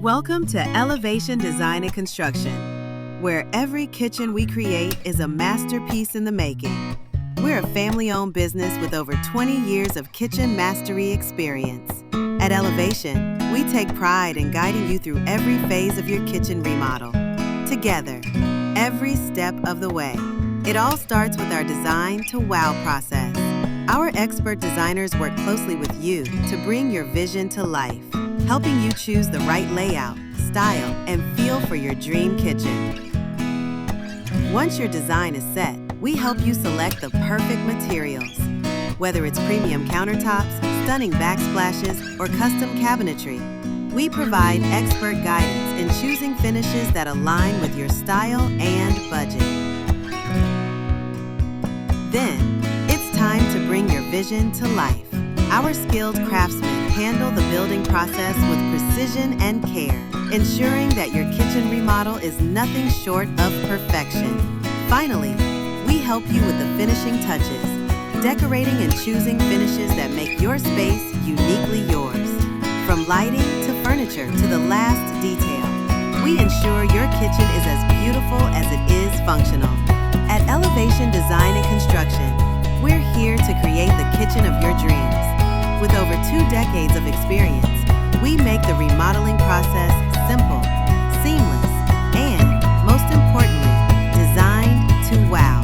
Welcome to Elevation Design and Construction, where every kitchen we create is a masterpiece in the making. We're a family-owned business with over 20 years of kitchen mastery experience. At Elevation, we take pride in guiding you through every phase of your kitchen remodel. Together, every step of the way. It all starts with our design to wow process. Our expert designers work closely with you to bring your vision to life, helping you choose the right layout, style, and feel for your dream kitchen. Once your design is set, we help you select the perfect materials. Whether it's premium countertops, stunning backsplashes, or custom cabinetry, we provide expert guidance in choosing finishes that align with your style and budget. Then, it's time to bring your vision to life. Our skilled craftsmen handle the building process with precision and care, ensuring that your kitchen remodel is nothing short of perfection. Finally, we help you with the finishing touches, decorating and choosing finishes that make your space uniquely yours. From lighting to furniture to the last detail, we ensure your kitchen is as beautiful as it is functional. At Elevation Design and Construction, we're here to create the kitchen of your dreams. With over 2 decades of experience, we make the remodeling process simple, seamless, and, most importantly, designed to wow.